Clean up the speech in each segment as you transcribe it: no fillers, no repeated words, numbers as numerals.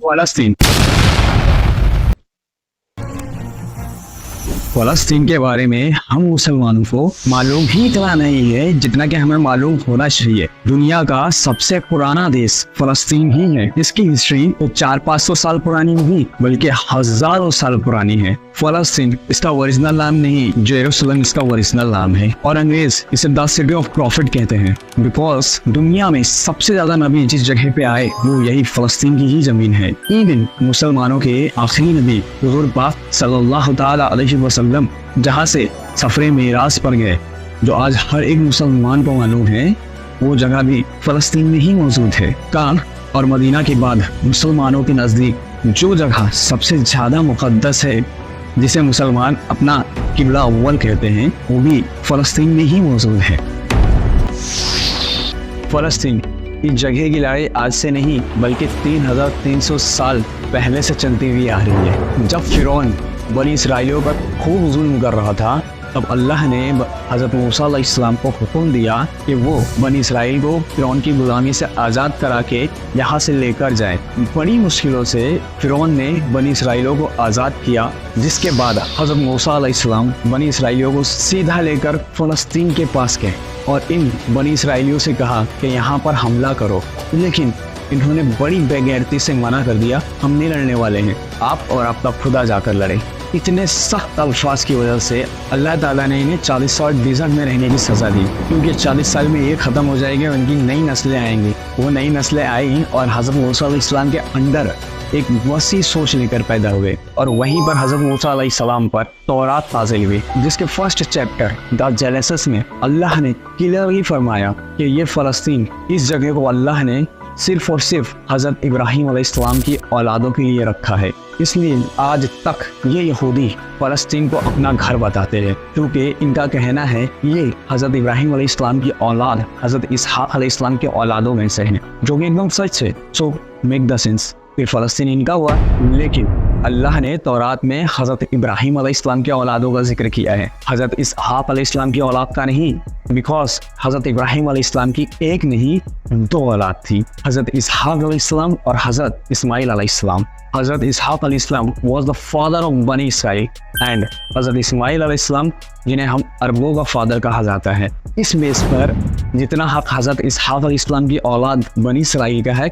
फ़लस्तीन। फ़लस्तीन के बारे में हम मुसलमानों को मालूम ही इतना नहीं है जितना कि हमें मालूम होना चाहिए। दुनिया का सबसे पुराना देश फ़लस्तीन ही है। इसकी हिस्ट्री 400-500 साल पुरानी नहीं बल्कि हजारों साल पुरानी है। फ़लस्तीन इसका ओरिजिनल नाम नहीं, जेरूसलम इसका ओरिजिनल नाम है और अंग्रेज इसे द सिटी ऑफ प्रॉफिट कहते हैं बिकॉज दुनिया में सबसे ज्यादा नबी जिस जगह पे आए वो यही फ़लस्तीन की ही जमीन है। इवन मुसलमानों के आखिरी नबी हुज़ूर पाक सल्लल्लाहु ताला अलैहि वसल्लम जहाँ से सफरे मेराज पर गए, जो आज हर एक मुसलमान को मालूम है, वो जगह भी फ़लस्तीन में ही मौजूद है। कान और मदीना के बाद मुसलमानों के नज़दीक जो जगह सबसे ज़्यादा मुक़द्दस है, जिसे मुसलमान अपना किबला अव्वल कहते हैं, वो भी फ़लस्तीन में ही मौजूद है। फ़लस्तीन इस जगह की लड़ाई आज से नहीं बल्कि 3300 साल पहले से चलती हुई आ रही है। जब फ़िरौन बनी इसराइलियों पर खूब जुल्म कर रहा था, तब अल्लाह ने हज़रत मूसा अलैहिस्सलाम को हुक्म दिया कि वो बनी इसराइल को फ़िरौन की गुलामी से आज़ाद करा के यहाँ से लेकर जाए। बड़ी मुश्किलों से फ़िरौन ने बनी इसराइलियों को आज़ाद किया, जिसके बाद हज़रत मूसा अलैहिस्सलाम बनी इसराइलियों को सीधा लेकर फ़लस्तीन के पास गए और इन बनी इसराइलियों से कहा कि यहाँ पर हमला करो, लेकिन इन्होंने बड़ी बेगैरती से मना कर दिया, हम नहीं लड़ने वाले हैं, आप और आपका खुदा जाकर लड़े। इतने सख्त अल्फाज की वजह से अल्लाह ताला ने इन्हें 40 साल डिज़र्ट में रहने की सज़ा दी, क्योंकि 40 साल में ये ख़त्म हो जाएगी और उनकी नई नस्लें आएंगी। वो नई नस्लें आई और हज़रत मूसा अलैहिस्सलाम के अंदर एक वसी सोच लेकर पैदा हुए और वहीं पर हज़रत मूसा अलैहिस्सलाम पर तौरात नाज़िल हुई, जिसके फर्स्ट चैप्टर द जेनेसिस में अल्लाह ने क्लियरली फरमाया कि ये फ़लस्तीन, इस जगह को अल्लाह ने सिर्फ़ और सिर्फ हज़रत इब्राहीम अलैहिस्सलाम की औलादों के लिए रखा है। इसलिए आज तक ये यहूदी फ़लस्तीन को अपना घर बताते हैं, क्योंकि इनका कहना है ये हज़रत इब्राहीम अलैहिस्सलाम की औलाद हज़रत इसहाक़ अलैहिस्सलाम के औलादों में से हैं, जो कि एकदम सच है। सो मेक द सेंस, फिर फ़लस्तीन इनका हुआ, लेकिन अल्लाह ने तौरात में हज़रत इब्राहीम अलैहिस्सलाम के औलादों का जिक्र किया है, हज़रत इसहाक़ अलैहिस्सलाम की औलाद का नहीं, बिकॉज हज़रत इब्राहीम अलैहिस्सलाम की एक नहीं 2 औलाद थी, हज़रत इसहाक़ अलैहिस्सलाम और हज़रत इस्माईल अलैहिस्सलाम। हज़रत इसहाक़ अलैहिस्सलाम वाज द फादर ऑफ बनी इसराइल एंड हज़रत इस्माईल अलैहिस्सलाम, जिन्हें हम अरबों का फादर कहा जाता है। इस बेस पर जितना हक़ हज़रत इसहाक़ अलैहिस्सलाम की औलाद बनी इसराइल का है,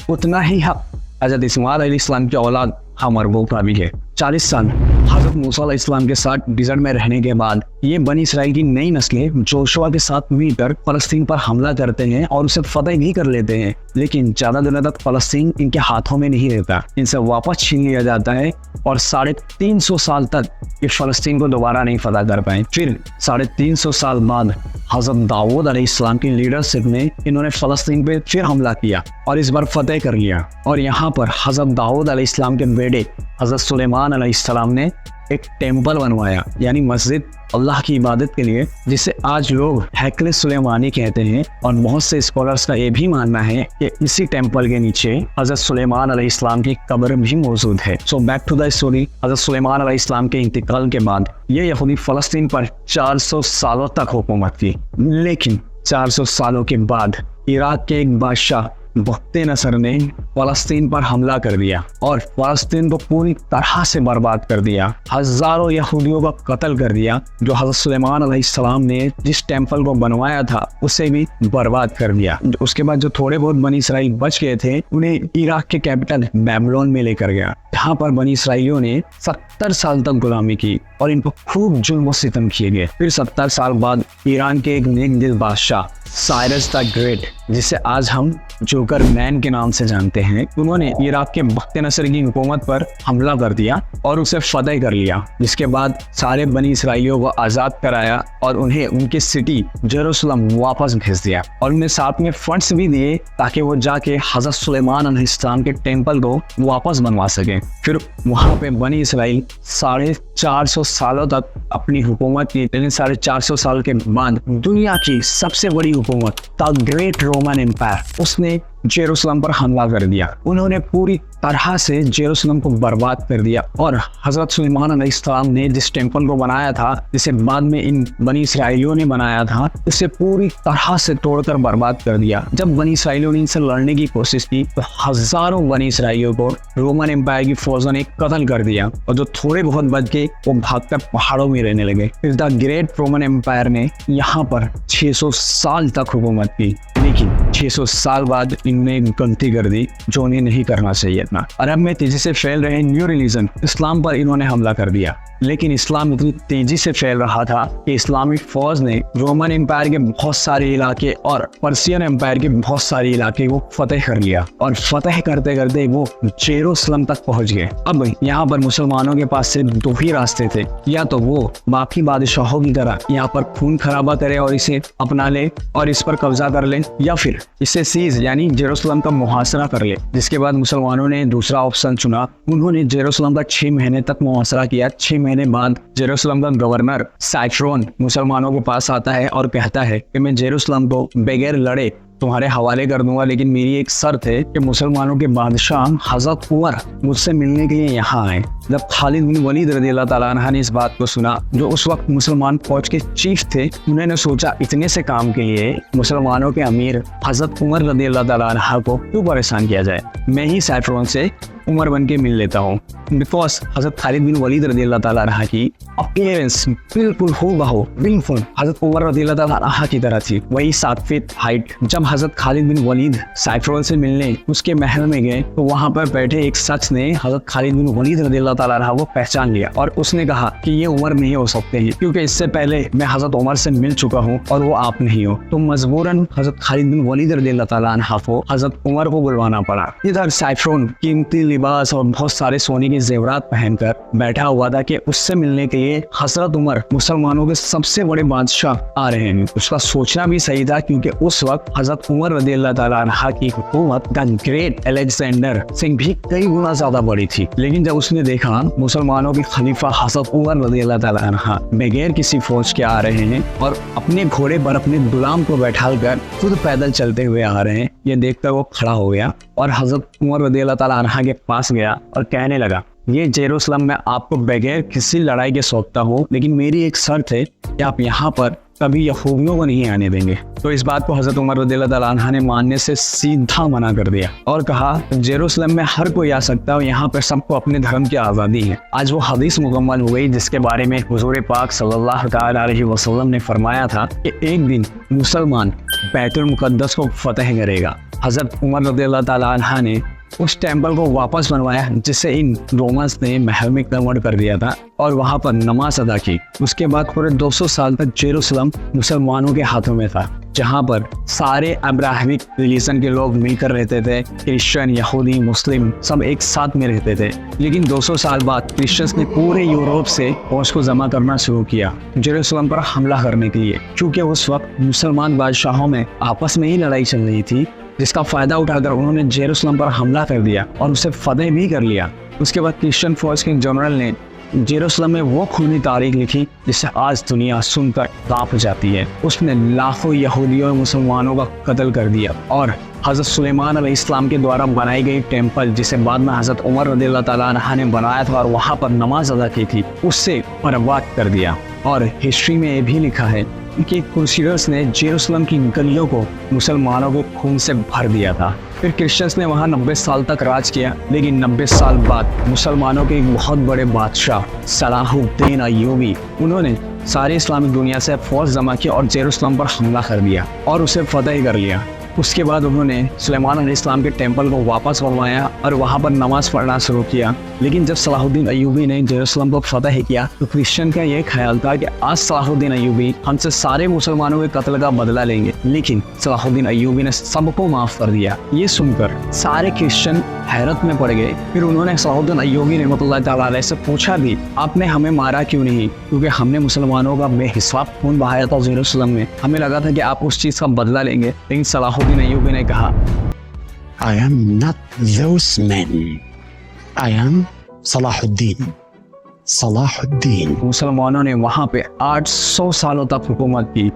उतना ही हक़ हज़रत इस्माईल अलैहिस्सलाम की औलाद हम अरबों का भी है। 40 साल हज़रत मूसा अलैहिस्सलाम के साथ डिज़र्ट में रहने के बाद ये बनी इसराइल की नई नस्लें जोशुआ के साथ मिलकर फ़लस्तीन पर हमला करते हैं और उसे फतह भी कर लेते हैं, लेकिन ज़्यादा दिनों तक फ़लस्तीन इनके हाथों में नहीं रहता, इनसे वापस छीन लिया जाता है और 350 साल तक ये फ़लस्तीन को दोबारा नहीं फतह कर पाए। फिर 350 साल बाद हज़रत दाऊद अलैहिस्सलाम की लीडरशिप में इन्होंने फ़लस्तीन पे फिर हमला किया और इस बार फतह कर लिया और यहाँ पर हज़रत दाऊद अलैहिस्सलाम के बेटे हज़रत सुलेमान अलैहिस्सलाम ने एक टेम्पल बनवाया, यानी मस्जिद अल्लाह की इबादत के लिए, जिसे आज लोग हैकल सुलेमानी कहते हैं। और बहुत से स्कॉलर्स का ये भी मानना है कि इसी टेम्पल के नीचे हज़रत सुलेमान अलैहिस्सलाम की कब्र भी मौजूद है। So back to the story, हज़रत सुलेमान अलैहिस्सलाम के इंतकाल के बाद ये यहूदी फ़लस्तीन पर 400 सालों तक हुकूमत की, लेकिन 400 सालों के बाद इराक के एक बादशाह बख्ते नसर ने फ़लस्तीन पर हमला कर दिया और फ़लस्तीन को पूरी तरह से बर्बाद कर दिया। हज़ारों यहूदियों का कत्ल कर दिया। जो हज़रत सुलेमान अलैहिस्सलाम ने जिस टेम्पल को बनवाया था उसे भी बर्बाद कर दिया। उसके बाद जो थोड़े बहुत बनी इसराइल बच गए थे, उन्हें इराक के कैपिटल बेबीलोन में लेकर गया। यहाँ पर बनी इसराइलियों ने 70 साल तक गुलामी की और इन पर खूब जुल्म व सितम किए गए। फिर 70 साल बाद ईरान के एक नेक दिल बादशाह साइरस द ग्रेट, जिसे आज हम जोकर मैन के नाम से जानते हैं, उन्होंने इराक के बख्ते नसर की हुकूमत पर हमला कर दिया और उसे फतह कर लिया, जिसके बाद सारे बनी इसराइलियों को आज़ाद कराया और उन्हें उनकी सिटी जेरूसलम वापस भेज दिया और उन्हें साथ में फंड्स भी दिए ताकि वो जाके हज़रत सुलेमान अलैहिस्सलाम के टेम्पल को वापस बनवा सकें। फिर वहाँ पे बनी इसराइल 450 सालों तक अपनी हुकूमत की, लेकिन 450 साल के बाद दुनिया की सबसे बड़ी हुकूमत द ग्रेट रोमन एम्पायर, उसने जेरूसलम पर हमला कर दिया। उन्होंने पूरी तरह से जेरूसलम को बर्बाद कर दिया और हजरत सुलेमान अलैहिस्सलाम ने जिस टेम्पल को बनाया था, जिसे बाद में इन बनी इसराइलियों ने बनाया था, उसे पूरी तरह से तोड़कर बर्बाद कर दिया। जब बनी इसराइलियों ने इनसे लड़ने की कोशिश की तो हजारों बनी इसराइलियों को रोमन एम्पायर की फौजों ने कत्ल कर दिया और जो थोड़े बहुत बच गए वो भागकर पहाड़ों में रहने लगे। फिर द ग्रेट रोमन एम्पायर ने यहाँ पर 600 साल तक हुकूमत की, लेकिन 600 साल बाद इन्होंने एक गलती कर दी जो उन्हें नहीं करना चाहिए था। अरब में तेजी से फैल रहे न्यू रिलीजन इस्लाम पर इन्होंने हमला कर दिया, लेकिन इस्लाम इतनी तेजी से फैल रहा था कि इस्लामिक फौज ने रोमन एम्पायर के बहुत सारे इलाके और पर्शियन एम्पायर के बहुत सारे इलाके को फतेह कर लिया और फतेह करते करते वो जेरूसलम तक पहुंच गए। अब यहाँ पर मुसलमानों के पास सिर्फ दो ही रास्ते थे, या तो वो बाकी बादशाहों की तरह यहाँ पर खून खराबा करे और इसे अपना ले और इस पर कब्जा कर ले, या फिर इसे सीज यानी जेरूसलम का मुहासरा कर ले। जिसके बाद मुसलमानों ने दूसरा ऑप्शन चुना। उन्होंने जेरूसलम का 6 महीने तक मुहासरा किया। 6 महीने बाद जेरूसलम का गवर्नर साइफ्रोन मुसलमानों के पास आता है और कहता है कि मैं जेरूसलम को बगैर लड़े तुम्हारे हवाले कर दूंगा, लेकिन मेरी एक शर्त है कि मुसलमानों के बादशाह हजरत उमर मुझसे मिलने के लिए यहाँ आए। जब खालिद बिन वलीद रज़ियल्लाहु ताला अन्हु ने इस बात को सुना, जो उस वक्त मुसलमान फौज के चीफ थे, उन्होंने सोचा इतने से काम के लिए मुसलमानों के अमीर हजरत उमर रज़ियल्लाहु ताला अन्हु को क्यों परेशान किया जाए, मैं ही साइफ्रोन से उमर बन के मिल लेता हूँ। बिकॉज हजरत खालिद बिन वलीद रज़ियल्लाहु ताला अन्हु की अपीयरेंस बिल्कुल हूबहू बिल्कुल हजरत उमर रज़ियल्लाहु ताला अन्हु की तरह थी, वही 7 फीट हाइट। जब हजरत खालिद बिन वलीद साइफ्रोन से मिलने उसके महल में गए तो वहाँ पर बैठे एक शख्स ने हजरत खालिद बिन वलीद रज़ियल्लाहु ताला अन्हु को पहचान लिया और उसने कहा कि ये उमर नहीं हो सकते हैं, क्योंकि इससे पहले मैं हजरत उमर से मिल चुका हूँ और वो आप नहीं हो। तो मजबूरन हजरत खालिद बिन वलीद रज़ियल्लाहु ताला अन्हु को हजरत उमर को बुलवाना पड़ा। इधर साइफ्रोन कीमती लिबास और बहुत सारे सोने के जेवरात पहनकर बैठा हुआ था कि उससे मिलने के लिए हजरत उमर मुसलमानों के सबसे बड़े बादशाह आ रहे हैं। उसका सोचना भी सही था, क्योंकि उस वक्त हजरत उमर रज़ियल्लाहु ताला अन्हु की हुकूमत द ग्रेट अलेक्जेंडर से भी कई गुना ज्यादा बड़ी थी। लेकिन जब उसने देखा मुसलमानों के खलीफा हजरत उमर रज़ियल्लाहु ताला अन्हु बगैर किसी फौज के आ रहे हैं और अपने घोड़े पर अपने गुलाम को बैठाकर खुद पैदल चलते हुए आ रहे हैं, ये देखकर वो खड़ा हो गया और हजरत उमर रज़ियल्लाहु ताला अन्हु के पास गया और कहने लगा, ये जेरूसलम में आपको बगैर किसी लड़ाई के सौंपता हूँ, लेकिन मेरी एक शर्त है कि आप यहाँ पर कभी यहूदियों को नहीं आने देंगे। तो इस बात को हजरत उमर रज़ियल्लाहु ताला अन्हु ने मानने से सीधा मना कर दिया और कहा जेरूसलम में हर कोई आ सकता है और यहाँ पर सबको अपने धर्म की आज़ादी है। आज वो हदीस मुकम्मल हो गई जिसके बारे में हुजूर पाक सल्लल्लाहु ताला अलैहि वसल्लम ने फरमाया था कि एक दिन मुसलमान बैतुल मुक़द्दस को फतह करेगा। हजरत उमर रज़ियल्लाहु ताला अन्हु ने उस टेम्पल को वापस बनवाया जिसे इन रोमन्स ने महल में कन्वर्ट कर दिया था और वहाँ पर नमाज अदा की। उसके बाद पूरे 200 साल तक जेरूसलम मुसलमानों के हाथों में था, जहाँ पर सारे अब्राहमिक रिलीजन के लोग मिलकर रहते थे। क्रिश्चियन, यहूदी, मुस्लिम सब एक साथ में रहते थे। लेकिन 200 साल बाद क्रिश्चियंस ने पूरे यूरोप से फौज को जमा करना शुरू किया जेरूसलम पर हमला करने के लिए, क्योंकि उस वक्त मुसलमान बादशाहों में आपस में ही लड़ाई चल रही थी, जिसका फायदा उठाकर उन्होंने जेरूसलम पर हमला कर दिया और उसे फतेह भी कर लिया। उसके बाद क्रिश्चियन फौज के जनरल ने जेरूसलम में वो खूनी तारीख लिखी जिसे आज दुनिया सुनकर कांप जाती है। उसने लाखों यहूदियों और मुसलमानों का कत्ल कर दिया और हज़रत सुलेमान अलैहिस्सलाम के द्वारा बनाई गई टेम्पल, जिसे बाद में हज़रत उमर रज़ियल्लाहु ताला अन्हु ने बनाया था और वहाँ पर नमाज अदा की थी, उससे बर्बाद कर दिया। और हिस्ट्री में ये भी लिखा है कि क्रूसेडर्स ने जेरूसलम की गलियों को मुसलमानों के खून से भर दिया था। फिर क्रिश्चियंस ने वहाँ 90 साल तक राज किया, लेकिन 90 साल बाद मुसलमानों के एक बहुत बड़े बादशाह सलाहुद्दीन अय्यूबी, उन्होंने सारी इस्लामिक दुनिया से फौज जमा की और जेरूसलम पर हमला कर दिया और उसे फतेह कर लिया। उसके बाद उन्होंने सुलेमान अलैहिस्सलाम के टेम्पल को वापस बनवाया और वहाँ पर नमाज पढ़ना शुरू किया। लेकिन जब सलाहुद्दीन अय्यूबी ने जेरूसलम को फतेह किया तो क्रिश्चियन का यह ख्याल था कि आज सलाहुद्दीन अय्यूबी हमसे सारे मुसलमानों के कत्ल का बदला लेंगे, लेकिन सलाहुद्दीन अय्यूबी ने सबको माफ कर दिया। ये सुनकर सारे क्रिश्चियन हैरत में पड़ गए। फिर उन्होंने सलाहुद्दीन अय्यूबी रहमतुल्लाह ताला अलैह से पूछा भी, आपने हमें मारा क्यों नहीं? क्योंकि हमने मुसलमानों का बेहिसाब खून बहाया था जेरूसलम में, हमें लगा था कि आप उस चीज़ का बदला लेंगे। लेकिन सलाहुद्दीन अय्यूबी ने कहा, I am not those men. I am Salahuddin. Salahuddin. मुसलमानों ने वहाँ पे 800 सालों तक हुकूमत की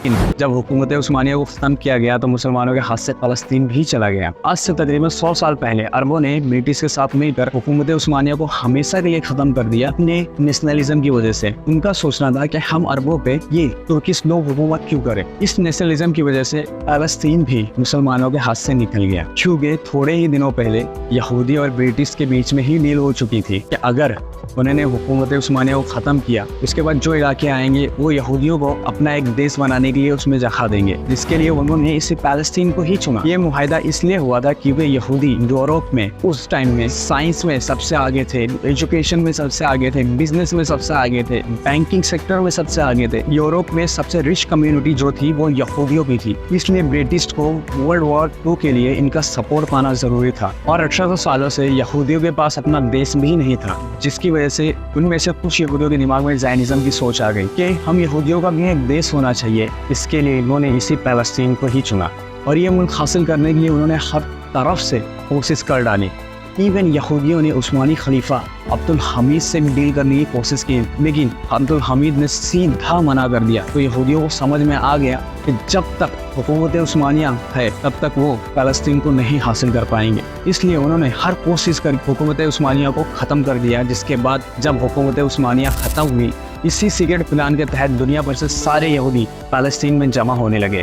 जब हुकूमत उस्मानिया को खत्म किया गया तो मुसलमानों के हाथ से फ़लस्तीन भी चला गया। आज से तकरीबन 100 साल पहले अरबों ने ब्रिटिश के साथ मिलकर हुकूमत उस्मानिया को हमेशा के लिए खत्म कर दिया अपने नेशनलिज्म की वजह से। उनका सोचना था कि हम अरबों पे ये तुर्किश लोग हुकूमत क्यों करें। इस नेशनलिज्म की वजह से फ़लस्तीन भी मुसलमानों के हाथ से निकल गया, क्योंकि थोड़े ही दिनों पहले यहूदी और ब्रिटिश के बीच में ही डील हो चुकी थी कि अगर उन्होंने हुकूमत उस्मानिया को ख़त्म किया उसके बाद जो इलाके आएंगे वो यहूदियों को अपना एक देश बनाने के लिए उसमें जगह देंगे, जिसके लिए उन्होंने इसे फ़लस्तीन को ही चुना। ये मुआहदा इसलिए हुआ था कि वे यहूदी यूरोप में उस टाइम में साइंस में सबसे आगे थे, एजुकेशन में सबसे आगे थे, बिजनेस में सबसे आगे थे, बैंकिंग सेक्टर में सबसे आगे थे। यूरोप में सबसे रिच कम्युनिटी जो थी वो यहूदियों की थी, इसलिए ब्रिटिश को वर्ल्ड वॉर 2 के लिए इनका सपोर्ट पाना जरूरी था। और 1800 सालों से यहूदियों के पास अपना देश भी नहीं था, जिसकी वजह से उनमें से कुछ यहूदियों के दिमाग में ज़ायनिज़्म की सोच आ गई कि हम यहूदियों का भी एक देश होना चाहिए। इसके लिए इन्होंने इसी फ़लस्तीन को ही चुना और ये मुल्क हासिल करने के लिए उन्होंने हर तरफ से कोशिश कर डाली। इवन यहूदियों ने उस्मानी खलीफा अब्दुल हमीद से भी डील करने की कोशिश की, लेकिन अब्दुल हमीद ने सीधा मना कर दिया। तो यहूदियों को समझ में आ गया कि जब तक हुकूमत उस्मानिया है तब तक वो फ़लस्तीन को नहीं हासिल कर पाएंगे, इसलिए उन्होंने हर कोशिश कर हुकूमत उस्मानिया को ख़त्म कर दिया। जिसके बाद जब हुकूमत उस्मानिया ख़त्म हुई, इसी सीक्रेट प्लान के तहत दुनिया भर से सारे यहूदी फ़लस्तीन में जमा होने लगे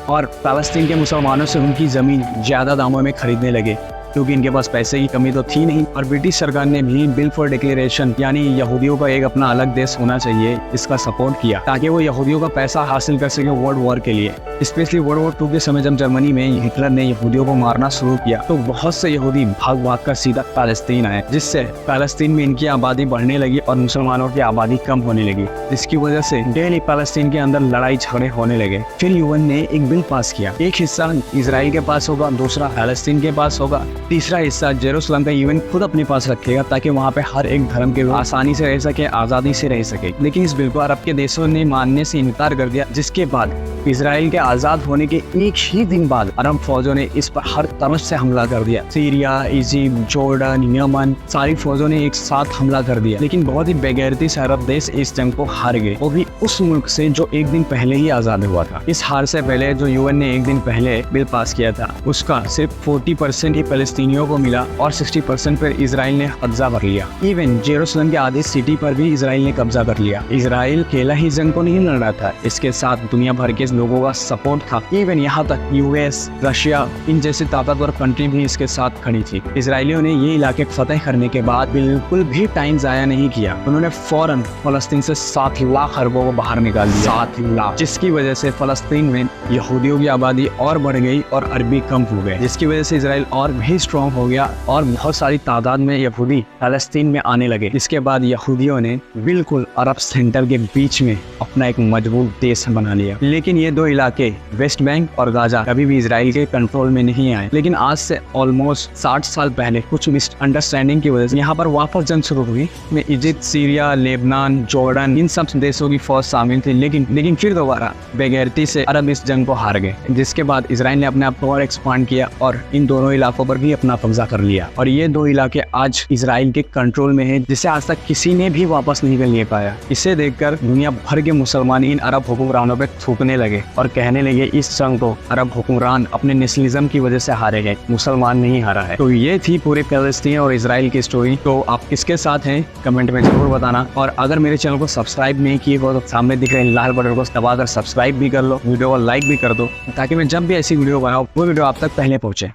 और फ़लस्तीन के मुसलमानों से उनकी ज़मीन ज़्यादा दामों में खरीदने लगे, क्योंकि इनके पास पैसे की कमी तो थी नहीं। और ब्रिटिश सरकार ने भी बिल फॉर डिक्लेरेशन यानी यहूदियों का एक अपना अलग देश होना चाहिए इसका सपोर्ट किया, ताकि वो यहूदियों का पैसा हासिल कर सके वर्ल्ड वॉर के लिए। स्पेशली वर्ल्ड वॉर 2 के समय जब जर्मनी में हिटलर ने यहूदियों को मारना शुरू किया तो बहुत से यहूदी भाग भाग कर सीधा फ़लस्तीन आए, जिससे फ़लस्तीन में इनकी आबादी बढ़ने लगी और मुसलमानों की आबादी कम होने लगी, जिसकी वजह से डेली फ़लस्तीन के अंदर लड़ाई झगड़े होने लगे। फिर यूएन ने एक बिल पास किया, एक हिस्सा इजराइल के पास होगा, दूसरा फ़लस्तीन के पास होगा, तीसरा हिस्सा जेरूसलम का यूएन खुद अपने पास रखेगा, ताकि वहाँ पे हर एक धर्म के लोग आसानी से रह सके, आज़ादी से रह सके। लेकिन इस बिल को अरब के देशों ने मानने से इनकार कर दिया, जिसके बाद इजराइल के आज़ाद होने के एक ही दिन बाद अरब फौजों ने इस पर हर तरफ से हमला कर दिया। सीरिया, इजिप्ट, जॉर्डन, यमन सारी फौजों ने एक साथ हमला कर दिया, लेकिन बहुत ही बेगैरती से अरब देश इस जंग को हार गए, वो भी उस मुल्क से जो एक दिन पहले ही आज़ाद हुआ था। इस हार से पहले जो यूएन ने एक दिन पहले बिल पास किया था उसका सिर्फ 40% ही फ़लस्तीनियों को मिला और 60% पर इजराइल ने कब्जा कर लिया। इवन जेरूसलम के आधी सिटी पर भी इजराइल ने कब्जा कर लिया। इजराइल अकेला ही जंग को नहीं लड़ रहा था, इसके साथ दुनिया भर के लोगों का सपोर्ट था। इवन यहाँ तक यूएस, रशिया इन जैसी ताकतवर कंट्री भी इसके साथ खड़ी थी। इजराइलियों ने ये इलाके फतेह करने के बाद बिल्कुल भी टाइम जाया नहीं किया, उन्होंने फौरन फ़लस्तीन से 7 लाख अरबों को बाहर निकाल दिया, 7 लाख, जिसकी वजह से फ़लस्तीन में यहूदियों की आबादी और बढ़ गई और अरबी कम हो गए, जिसकी वजह से इजराइल और भी स्ट्रॉन्ग हो गया और बहुत सारी तादाद में यहूदी फ़लस्तीन में आने लगे। इसके बाद यहूदियों ने बिल्कुल अरब सेंटर के बीच में अपना एक मजबूत देश बना लिया। लेकिन ये दो इलाके वेस्ट बैंक और गाजा कभी भी इजराइल के कंट्रोल में नहीं आए। लेकिन आज से ऑलमोस्ट 60 साल पहले कुछ मिसअंडरस्टैंडिंग की वजह से यहाँ पर वापस जंग शुरू हुई, में इजिप्ट, सीरिया, लेबनान, जॉर्डन इन सब देशों की फौज शामिल थी। लेकिन फिर दोबारा बेगैरती से अरब इस जंग को हार गए, जिसके बाद इजराइल ने अपने आप को और एक्सपांड किया और इन दोनों इलाकों पर भी अपना कब्जा कर लिया। और ये दो इलाके आज इजराइल के कंट्रोल में है, जिसे आज तक किसी ने भी वापस नहीं कर ले पाया। इसे देखकर दुनिया भर के मुसलमान इन अरब हुक्मरानों पे थूकने लगे और कहने लगे इस जंग को अरब हुक्मरान अपने नेशनलिज्म की वजह से हारे हैं, मुसलमान नहीं हारा है। तो ये थी पूरे फ़लस्तीन और इजराइल की स्टोरी। तो आप किसके साथ हैं कमेंट में जरूर बताना, और अगर मेरे चैनल को सब्सक्राइब नहीं किए हो तो सामने दिख रहे लाल बटन को दबाकर सब्सक्राइब भी कर लो, वीडियो को लाइक भी कर दो, ताकि मैं जब भी ऐसी वीडियो बनाऊं वो वीडियो आप तक पहले पहुंचे।